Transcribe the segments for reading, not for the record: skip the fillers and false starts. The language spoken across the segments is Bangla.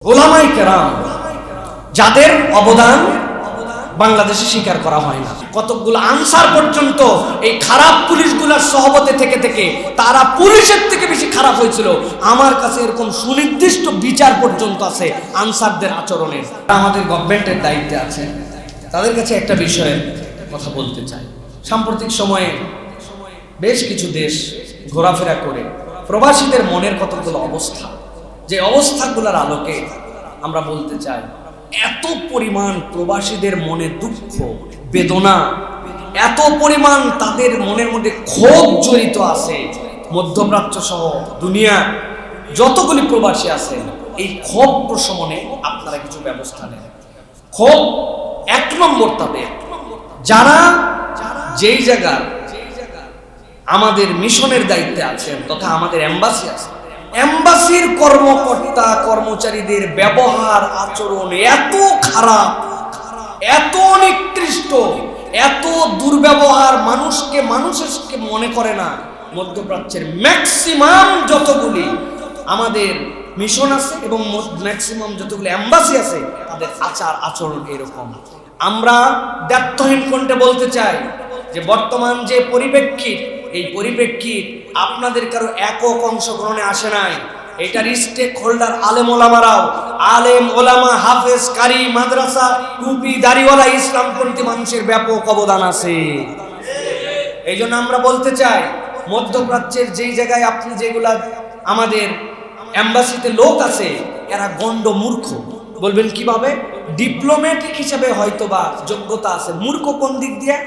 ওলামায়ে কেরাম যাদের অবদান বাংলাদেশে স্বীকার করা হয় না। কতগুলো আনসার পর্যন্ত এই খারাপ পুলিশগুলোর সহবতে থেকে থেকে তারা পুলিশের থেকে বেশি খারাপ হয়েছিল। আমার কাছে এরকম সুনির্দিষ্ট বিচার পর্যন্ত আছে আনসারদের আচরণের। আমাদের গভর্নমেন্টের দায়িত্বে আছে, তাদের কাছে একটা বিষয়ের কথা বলতে চাই। সাম্প্রতিক সময়ে বেশ কিছু দেশ ঘোরাফেরা করে প্রবাসীদের মনের কতগুলো অবস্থা, যে অবস্থাগুলোর আলোকে আমরা বলতে চাই, এত পরিমাণ প্রবাসীদের মনে দুঃখ বেদনা, এত পরিমাণ তাদের মনের মধ্যে ক্ষোভ জড়িত আছে। মধ্যপ্রাচ্য সহ দুনিয়ার যতগুলি প্রবাসী আছে, এই ক্ষোভ প্রশমনে আপনারা কিছু ব্যবস্থা নেন। ক্ষোভ এক নম্বর তাদের, যারা যেই জায়গা আমাদের মিশনের দায়িত্বে আছেন তথা আমাদের এম্বাসি আছে, এম্বাসির কর্মকর্তা কর্মচারীদের ব্যবহার আচরণ এত খারাপ, এত নিকৃষ্ট, এত দুর্ব্যবহার, মানুষকে মনে করে না। মধ্যপ্রাচ্যের ম্যাক্সিমাম যতগুলি আমাদের মিশন আছে এবং ম্যাক্সিমাম যতগুলি এম্বাসি আছে, তাদের আচার আচরণ এরকম। আমরা দায়িত্বহীন কণ্ঠে বলতে চাই যে বর্তমান যে পরিপ্রেক্ষিত, এই পরিপ্রেক্ষিত আপনাদের কারো একক অংশগ্রহণে আসে নাই। এটার স্টেক হোল্ডার আলেম ওলামারাও, আলেম ওলামা হাফেজ কারি মাদ্রাসা টুপি দাড়িওয়ালা ইসলামপন্থী মানুষের ব্যাপক অবদান আছে। এই জন্য আমরা বলতে চাই, মধ্যপ্রাচ্যের যেই জায়গায় আপনি যেগুলা আমাদের এম্বাসিতে লোক আছে, এরা গণ্ড মূর্খ। বলবেন কিভাবে? ডিপ্লোম্যাটিক হিসেবে হয়তোবা যোগ্যতা আছে, মূর্খ কোন দিক দিয়ে?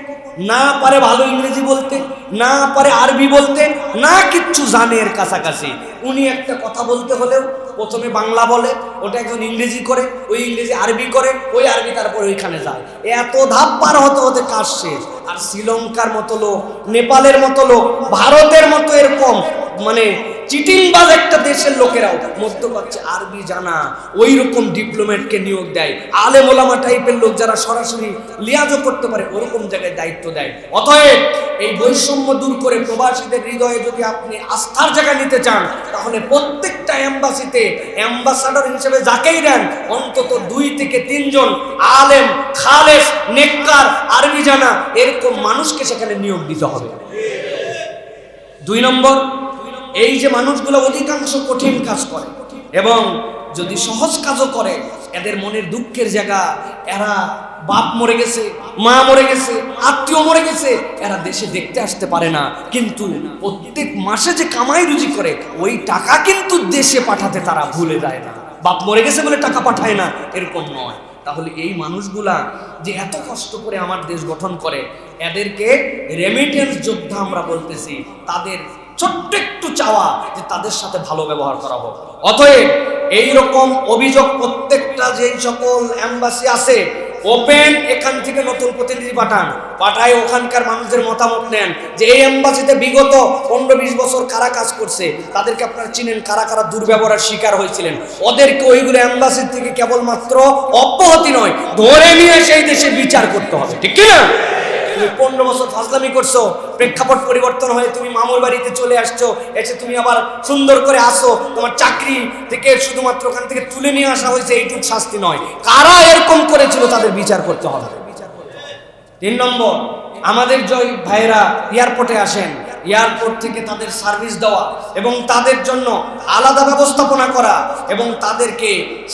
না পারে ভালো ইংরেজি বলতে, না পারে আরবি বলতে, না কিচ্ছু জানে এর কাছাকাছি। উনি একটা কথা বলতে হলেও প্রথমে বাংলা বলে, ওটা একজন ইংরেজি করে, ওই ইংরেজি আরবি করে, ওই আরবি তারপর ওইখানে যায়। এত ধাপ পার হতে হতে কাজ শেষ। আর শ্রীলঙ্কার মতো লোক, নেপালের মতো লোক, ভারতের মতো এরকম মানে চিটিংবাজ একটা দেশের লোকেরাও মধ্যপ্রাচ্যে আরবি জানা ওই রকম ডিপ্লোম্যাটকে নিয়োগ দেয়। আলেম ওলামা টাইপের লোক যারা সরাসরি লিয়াজও করতে পারে, ওরকম জায়গায় দায়িত্ব দেয়। অতএব এই বৈষম্য দূর করে প্রবাসীদের হৃদয়ে যদি আপনি আস্থার জায়গা নিতে চান, তাহলে প্রত্যেকটা এম্বাসিতে অ্যাম্বাসাডর হিসেবে যাকেই দেন, অন্তত 2 থেকে 3 জন আলেম, খালেস, নেককার, আরবি জানা এরকম মানুষকে সেখানে নিয়োগ দিতে হবে। 2 নম্বর, এই যে মানুষগুলো অধিকাংশ কঠিন কাজ করে এবং যদি সহজ কাজও করে, এদের মনের দুঃখের জায়গা, এরা বাপ মরে গেছে, মা মরে গেছে, আত্মীয় মরে গেছে, এরা দেশে দেখতে আসতে পারে না, কিন্তু প্রত্যেক মাসে যে কামাই রুজি করে ওই টাকা কিন্তু দেশে পাঠাতে তারা ভুলে যায় না। বাপ মরে গেছে বলে টাকা পাঠায় না, এরকম নয়। তাহলে এই মানুষগুলা যে এত কষ্ট করে আমার দেশ গঠন করে, এদেরকে রেমিটেন্স যোদ্ধা আমরা বলতেছি। তাদের ছোট্ট একটু চাওয়া যে তাদের সাথে ভালো ব্যবহার করা হোক। অতএব এইরকম অভিযোগ প্রত্যেকটা যেই সকল এম্বাসি আছে, ওপেন এখান থেকে নতুন প্রতিনিধি পাঠায় ওখানকার মানুষদের মতামত নেন যে এই এম্বাসিতে বিগত 15-20 বছর কারা কাজ করছে, তাদেরকে আপনারা চিনেন, কারা কারা দুর্ব্যবহারের শিকার হয়েছিলেন। ওদেরকে ওইগুলো এম্বাসির থেকে কেবলমাত্র অব্যাহতি নয়, ধরে নিয়ে সেই দেশে বিচার করতে হবে, ঠিক কিনা? তুমি 15 বছর ফাজলামি করছো, প্রেক্ষাপট পরিবর্তন হয়ে তুমি মামুর বাড়িতে চলে আসছো, এসে তুমি আবার সুন্দর করে আসো, তোমার চাকরি থেকে শুধুমাত্র ওখান থেকে তুলে নিয়ে আসা হয়েছে, এইটুক শাস্তি নয়। কারা এরকম করেছিল তাদের বিচার করতে হবে। 3 নম্বর, আমাদের জয় ভাইরা এয়ারপোর্টে আসেন, এয়ারপোর্ট থেকে তাদের সার্ভিস দেওয়া এবং তাদের জন্য আলাদা ব্যবস্থাপনা করা এবং তাদেরকে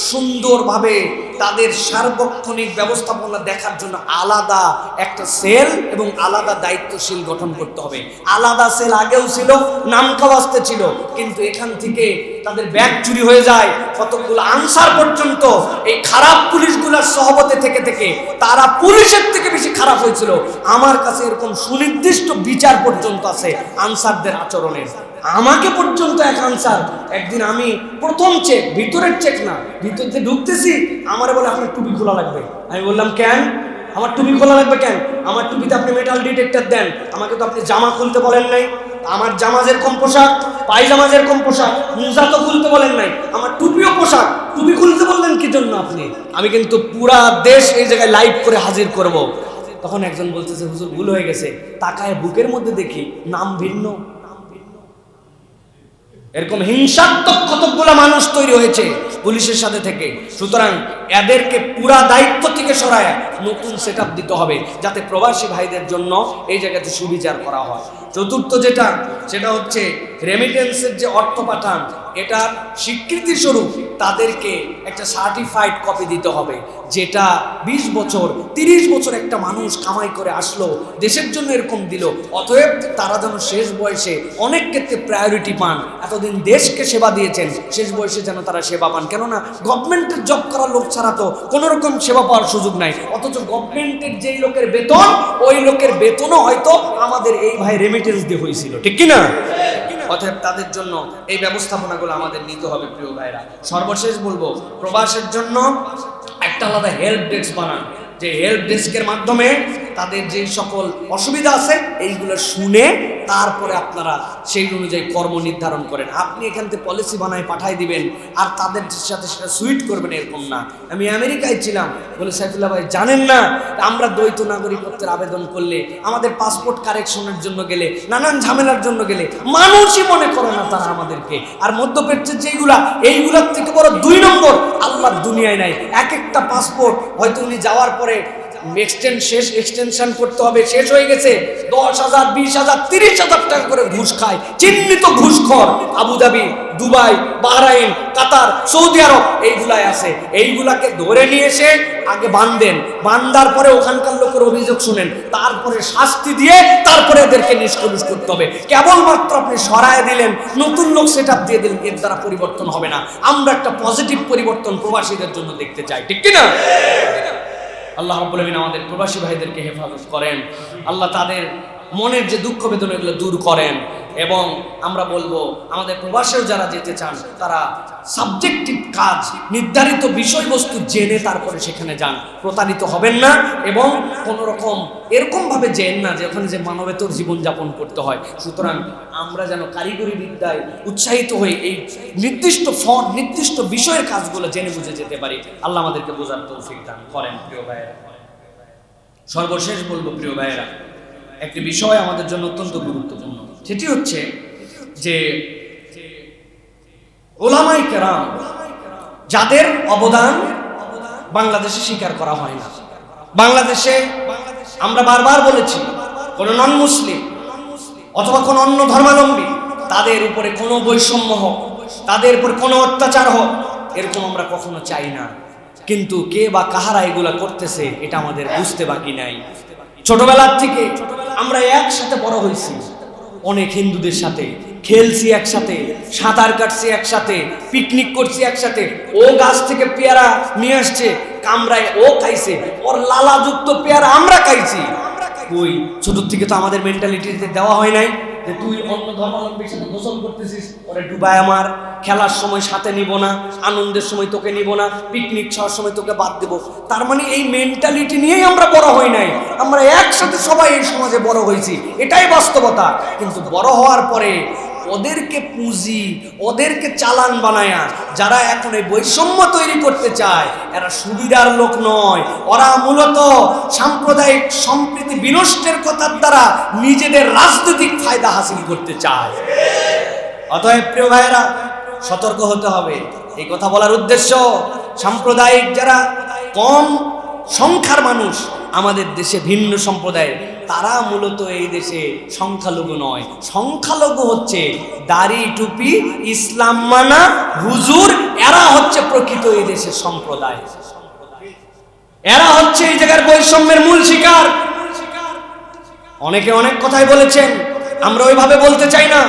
সুন্দরভাবে তাদের সার্বক্ষণিক ব্যবস্থাপনা দেখার জন্য আলাদা একটা সেল এবং আলাদা দায়িত্বশীল গঠন করতে হবে। আলাদা সেল আগেও ছিল, নামকাওয়াস্তে ছিল, কিন্তু এখান থেকে তাদের ব্যাগ চুরি হয়ে যায়। কতগুলো আনসার পর্যন্ত এই খারাপ পুলিশগুলোর সহবতে থেকে থেকে তারা পুলিশের থেকে বেশি খারাপ হয়েছিল। আমার কাছে এরকম সুনির্দিষ্ট বিচার পর্যন্ত আছে আনসারদের আচরণের। আমাকে পর্যন্ত এক আনসার একদিন, আমি প্রথম চেক, ভিতরের চেক না, ভিতরে ঢুকতেছি, আমারে বলে আপনার টুপি খোলা লাগবে। আমি বললাম কেন? আমার টুপি খোলা লাগবে কেন? আমার টুপিতে আপনি মেটাল ডিটেক্টর দেন, আমাকে তো আপনি জামা খুলতে বলেন নাই। আমার জামা যেরকম পোশাক, পায়জামা যেরকম পোশাক, মোজা তো খুলতে বলেন নাই, আমার টুপিও পোশাক, টুপি খুলতে বললেন কি জন্য আপনি? আমি কিন্তু পুরা দেশ এই জায়গায় লাইভ করে হাজির করব। তখন একজন বলতেছে, হুজুর ভুল হয়ে গেছে। তাকায় বুকের মধ্যে দেখি নাম ভিন্ন। এরকম হিংসাত্মক কতগুলো মানুষ তৈরি হয়েছে পুলিশের সাথে থেকে। সুতরাং এদেরকে পুরা দায়িত্ব থেকে সরায় নতুন সেটআপ দিতে হবে, যাতে প্রবাসী ভাইদের জন্য এই জায়গাতে সুবিচার করা হয়। চতুর্থ সেটা হচ্ছে রেমিটেন্সের যে অর্থ পাঠান, এটার স্বীকৃতি স্বরূপ তাদেরকে একটা সার্টিফাইড কপি দিতে হবে, যেটা 20 বছর 30 বছর একটা মানুষ কামাই করে আসলো, দেশের জন্য এরকম দিল। অতএব তারা যেন শেষ বয়সে অনেক ক্ষেত্রে প্রায়োরিটি পান। এতদিন দেশকে সেবা দিয়েছেন, শেষ বয়সে যেন তারা সেবা পান। কেননা গভর্নমেন্টের জব করা লোক ছাড়া তো কোনো রকম সেবা পাওয়ার সুযোগ নাই। অথচ গভর্নমেন্টের যেই লোকের বেতন, ওই লোকের বেতনও হয়তো আমাদের এই ভাই রেমিটেন্স দিয়ে হয়েছিল, ঠিক কিনা? অতএব তাদের জন্য এই ব্যবস্থাপনাগুলো আমাদের নিতে হবে প্রিয় ভাইরা। সর্বশেষ বলবো, প্রবাসের জন্য একটা আলাদা হেল্প ডেস্ক বানান, যে হেল্প ডেস্কের মাধ্যমে তাদের যে সকল অসুবিধা আছে এইগুলো শুনে তারপরে আপনারা সেই অনুযায়ী কর্ম নির্ধারণ করেন। আপনি এখান থেকে পলিসি বানায় পাঠাই দিবেন আর তাদের সাথে সেটা সুইট করবেন, এরকম না। আমি আমেরিকায় ছিলাম, বলে সাইফুল্লাহ ভাই জানেন না, আমরা দ্বৈত নাগরিকত্বের আবেদন করলে, আমাদের পাসপোর্ট কারেকশনের জন্য গেলে, নানান ঝামেলার জন্য গেলে মানুষই মনে করে না তারা আমাদেরকে। আর মধ্যপ্রাচ্যের যেগুলা, এইগুলার থেকে বড় 2 নম্বর আল্লাহর দুনিয়ায় নাই। এক একটা পাসপোর্ট হয়তো উনি যাওয়ার পরে এক্সটেনশন করতে হবে, শেষ হয়ে গেছে, 10,000 20,000 30,000 টাকা করে ঘুষ খায়, চিহ্নিত ঘুষখোর। আবুধাবি, দুবাই, বাহরাইন, কাতার, সৌদি আরব এইগুলাই আছে। এইগুলাকে ধরে নিয়ে এসে আগে বান্ধার পরে ওখানকার লোকের অভিযোগ শুনেন, তারপরে শাস্তি দিয়ে তারপরে এদেরকে নিষ্কলুষ করতে হবে। কেবলমাত্র আপনি সরায় দিলেন, নতুন লোক সেটআপ দিয়ে দিলেন, এর দ্বারা পরিবর্তন হবে না। আমরা একটা পজিটিভ পরিবর্তন প্রবাসীদের জন্য দেখতে চাই, ঠিক কিনা? আল্লাহ রাব্বুল আলামিন আমাদের প্রবাসী ভাইদেরকে হেফাজত করেন। আল্লাহ তাদের মনের যে দুঃখ বেদনা এগুলো দূর করেন। এবং আমরা বলবো, আমাদের প্রবাসেও যারা যেতে চান তারা সাবজেক্টিভ কাজ, নির্ধারিত বিষয়বস্তু জেনে তারপরে সেখানে যান। প্রতারিত হবেন না এবং কোনো রকম এরকমভাবে যেন না যে ওখানে যে মানবেতর জীবনযাপন করতে হয়। সুতরাং আমরা যেন কারিগরি বিদ্যায় উৎসাহিত হয়ে এই নির্দিষ্ট বিষয়ের কাজগুলো জেনে বুঝে যেতে পারি। আল্লাহ আমাদেরকে বোঝার তৌফিক দান করেন। প্রিয় ভাইয়েরা, সর্বশেষ বলবো প্রিয় ভাইয়েরা, একটি বিষয় আমাদের জন্য অত্যন্ত গুরুত্বপূর্ণ, সেটি হচ্ছে যে উলামায়ে কেরাম যাদের অবদান বাংলাদেশে স্বীকার করা হয় না। বাংলাদেশে আমরা বারবার বলেছি, কোন নন মুসলিম অথবা কোন অন্য ধর্মাবলম্বী তাদের উপরে কোনো বৈষম্য হোক, তাদের উপর কোনো অত্যাচার হোক, এরকম আমরা কখনো চাই না। কিন্তু কে বা কাহারা এগুলা করতেছে এটা আমাদের বুঝতে বাকি নাই। ছোটবেলার থেকে আমরা একসাথে বড় হয়েছি, অনেক হিন্দুদের সাথে খেলছি একসাথে, সাঁতার কাটছি একসাথে, পিকনিক করছি একসাথে। ও গাছ থেকে পেয়ারা নিয়ে আসছে, কামরায় ও খাইছে, ওর লালাযুক্ত পেয়ারা আমরা খাইছি। ওই ছোট থেকে তো আমাদের মেন্টালিটিতে দেওয়া হয় নাই যে তুই অন্য ধর্মাবলম্বীর সাথে গোসল করতেছিস, ওরে ডুবায় আমার, খেলার সময় সাথে নিব না, আনন্দের সময় তোকে নিব না, পিকনিক খাওয়ার সময় তোকে বাদ দেব। তার মানে এই মেন্টালিটি নিয়েই আমরা বড় হই নাই, আমরা একসাথে সবাই এই সমাজে বড় হয়েছি, এটাই বাস্তবতা। কিন্তু বড় হওয়ার পরে ওদেরকে পুঁজি, ওদেরকে চালান বানায়া যারা এখন এই বৈষম্য তৈরি করতে চায়, এরা সুবিধার লোক নয়, ওরা মূলত সাম্প্রদায়িক সম্প্রীতি বিনষ্টের কথার দ্বারা নিজেদের রাজনৈতিক ফায়দা হাসিল করতে চায়। অতএব প্রিয় ভাইয়েরা, সতর্ক হতে হবে। এই কথা বলার উদ্দেশ্য, সাম্প্রদায়িক যারা কম সংখ্যার মানুষ আমাদের দেশে, ভিন্ন সম্প্রদায়ের, তারা মূলত এই দেশে সংখ্যালঘু নয়। সংখ্যালঘু হচ্ছে দাড়ি টুপি ইসলাম মানা হুজুর, এরা হচ্ছে প্রকৃত এই দেশের সম্প্রদায়। এরা হচ্ছে এই জায়গার বৈষম্যের মূল শিকার। অনেকে অনেক কথাই বলেছেন, আমরা ওইভাবে বলতে চাই না,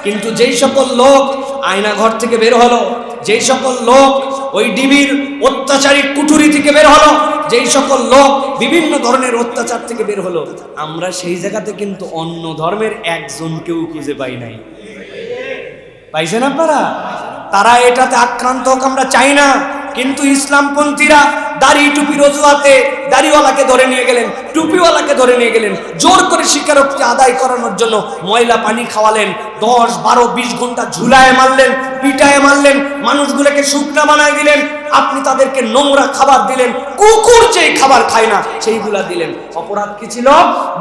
কিন্তু যেই সকল লোক আয়না ঘর থেকে বের হলো, যেই সকল লোক ওই ডিবির অত্যাচারী কুঠুরি থেকে বের হলো, যেই সকল লোক বিভিন্ন ধরনের অত্যাচার থেকে বের হলো, আমরা সেই জায়গাতে কিন্তু অন্য ধর্মের একজনকেও খুঁজে পাই নাই। পাইছেন আপনারা? তারা এটাতে আক্রান্ত হোক আমরা চাই না, কিন্তু ইসলামপন্থীরা দাড়ি টুপির অজুহাতে দাড়িওয়ালাকে ধরে নিয়ে গেলেন, টুপিওয়ালাকে ধরে নিয়ে গেলেন, জোর করে স্বীকারোক্তি আদায় করানোর জন্য ময়লা পানি খাওয়ালেন, 10, 12, 20 ঘন্টা ঝুলায় মারলেন, পিটায় মারলেন, মানুষগুলোকে শুকনা বানায় দিলেন, আপনি তাদেরকে নোংরা খাবার দিলেন, কুকুর যেই খাবার খায় না সেইগুলা দিলেন। অপরাধ কি ছিল?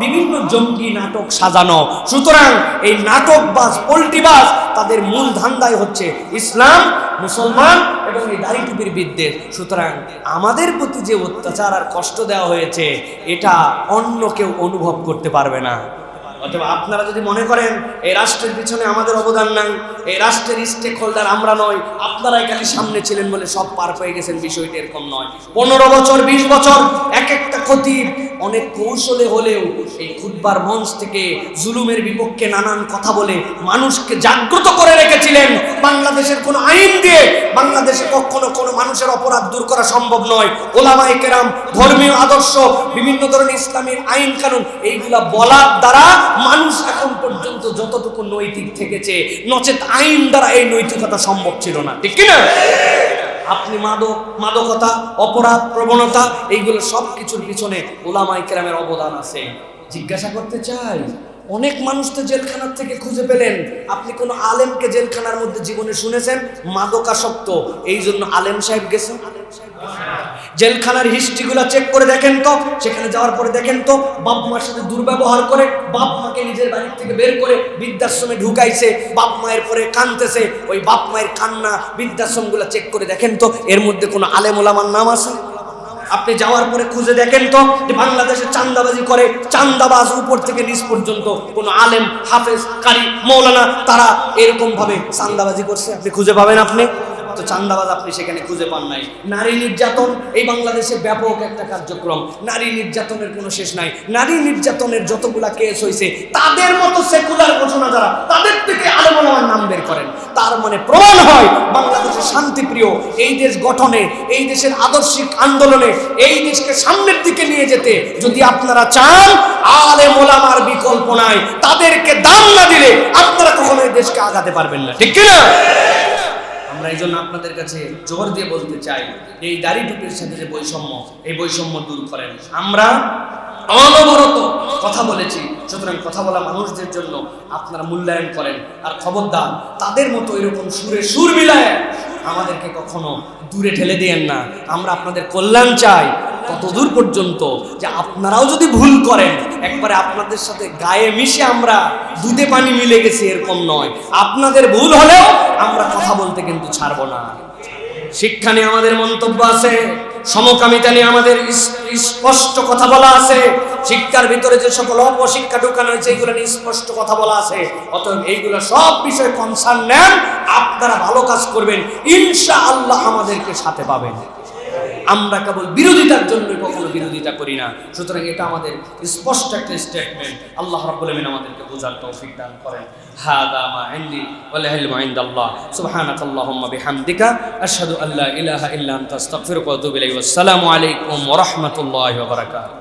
বিভিন্ন জঙ্গি নাটক সাজানো। সুতরাং এই নাটকবাজ, পল্টিবাজ, তাদের মূল ধান্দাই হচ্ছে ইসলাম, মুসলমান এবং এই দাড়ি টুপির বিদ্বেষ। সুতরাং আমাদের প্রতি যে অত্যাচার আর কষ্ট দেওয়া হয়েছে এটা অন্য কেউ অনুভব করতে পারবে না। অথবা আপনারা যদি মনে করেন এই রাষ্ট্রের পিছনে আমাদের অবদান নাই, এই রাষ্ট্রের স্টেক হোল্ডার আমরা নই, আপনারাই খালি সামনে ছিলেন বলে সব পার পেয়ে গেছেন, বিষয়টা এরকম নয়। 15 বছর 20 বছর এক একটা খতিব অনেক কৌশলে হলেও এই খুতবার মঞ্চ থেকে জুলুমের বিপক্ষে নানান কথা বলে মানুষকে জাগ্রত করে রেখেছিলেন। বাংলাদেশের কোনো আইন দিয়ে বাংলাদেশে কখনো কোনো মানুষের অপরাধ দূর করা সম্ভব নয়। ওলামায়ে কেরাম, ধর্মীয় আদর্শ, বিভিন্ন ধরনের ইসলামের আইন কানুন, এইগুলা বলার দ্বারা মানুষ এখন পর্যন্ত যতটুকু নৈতিক থেকেছে, নচেত আইন দ্বারা এই নৈতিকতা সম্ভব ছিল না, ঠিক কিনা? আপনি মাদকতা, অপরাধ প্রবণতা, এইগুলো সব কিছুর পিছনে ওলামায়ে কেরামের অবদান আছে। জিজ্ঞাসা করতে চাই, অনেক মানুষ তো জেলখানার থেকে খুঁজে পেলেন, আপনি কোন আলেমকে জেলখানার মধ্যে জীবনে শুনেছেন মাদকাসক্ত এই জন্য আলেম সাহেব গেছেন? জেলখানার হিস্ট্রিগুলো চেক করে দেখেন তো, সেখানে যাওয়ার পরে দেখেন তো বাপ মার সাথে দুর্ব্যবহার করে, বাপ মাকে নিজের বাড়ির থেকে বের করে বৃদ্ধাশ্রমে ঢুকাইছে, বাপ মায়ের পরে কাঁদতেছে, ওই বাপ মায়ের কান্না বৃদ্ধাশ্রমগুলো চেক করে দেখেন তো এর মধ্যে কোনো আলেম ওলামার নাম আছে? আপনি যাওয়ার পরে খুঁজে দেখেন তো যে বাংলাদেশে চাঁদাবাজি করে, চাঁদাবাজ উপর থেকে নিচ পর্যন্ত কোনো আলেম, হাফেজ, কারি, মৌলানা তারা এরকম ভাবে চাঁদাবাজি করছে? আপনি খুঁজে পাবেন? আপনি তো চাঁদাবাজ আপনি সেখানে খুঁজে পান নাই। নারী নির্যাতন এই বাংলাদেশে ব্যাপক একটা কার্যক্রম, নারী নির্যাতনের কোনো শেষ নাই। নারী নির্যাতনের যতগুলা কেস হয়েছে তাদের মতো সেকুলার ঘোষণা যারা, তাদের থেকে আলেম ওলামার নাম বের করেন। তার মানে প্রমাণ হয় বাংলাদেশের শান্তিপ্রিয় এই দেশ গঠনে, এই দেশের আদর্শিক আন্দোলনে, এই দেশকে সামনের দিকে নিয়ে যেতে যদি আপনারা চান, আলেম ওলামার বিকল্প নাই। তাদেরকে দাম না দিলে আপনারা কখনো এই দেশকে আগাতে পারবেন না, ঠিক কিনা? আমরা এই জন্য আপনাদের কাছে জোর দিয়ে বলতে চাই, এই দাড়ি টুপির সাথে যে বৈষম্য, এই বৈষম্য দূর করেন। আমরা অনবরত কথা বলেছি, সুতরাং কথা বলা মানুষদের জন্য আপনারা মূল্যায়ন করেন। আর খবরদার তাদের মতো এরকম সুরে সুর মিলায় আমাদেরকে কখনো দূরে ঠেলে দিয়েন না। আমরা আপনাদের কল্যাণ চাই ততদূর পর্যন্ত যে আপনারাও যদি ভুল করেন, একবারে আপনাদের সাথে গায়ে মিশে আমরা দুধে পানি মিলে গেছি এরকম নয়। আপনাদের ভুল হলেও আমরা কথা বলতে কিন্তু ছাড়বো না। শিক্ষা নিয়ে আমাদের মন্তব্য আছে, সমকামিতা নিয়ে আমাদের স্পষ্ট কথা বলা আছে, শিক্ষার ভিতরে যে সকল অপশিক্ষা ঢুকানো হয়েছে এইগুলো নিয়ে স্পষ্ট কথা বলা আছে। অতএব এইগুলো সব বিষয়ে কনসার্ন নেন, আপনারা ভালো কাজ করবেন, ইনশাআল্লাহ আমাদেরকে সাথে পাবেন। আমরা কেবল বিরোধিতার জন্য কখনো বিরোধিতা করি না। সুতরাং এটা আমাদের স্পষ্ট একটা স্টেটমেন্ট। আল্লাহ রাব্বুল আলামিন আমাদেরকে বোঝার তৌফিক দান করেন। হাদা মা ইনদি ওয়াল ইলমু ইনদাল্লাহ সুবহানাকাল্লাহুম্মা বিহামদিকা আশহাদু আল্লা ইলাহা ইল্লা আনতা আস্তাগফিরুকা ওয়া আতুবু ইলাইক। আসসালামু আলাইকুম ওয়া রাহমাতুল্লাহি ওয়া বারাকাতুহু।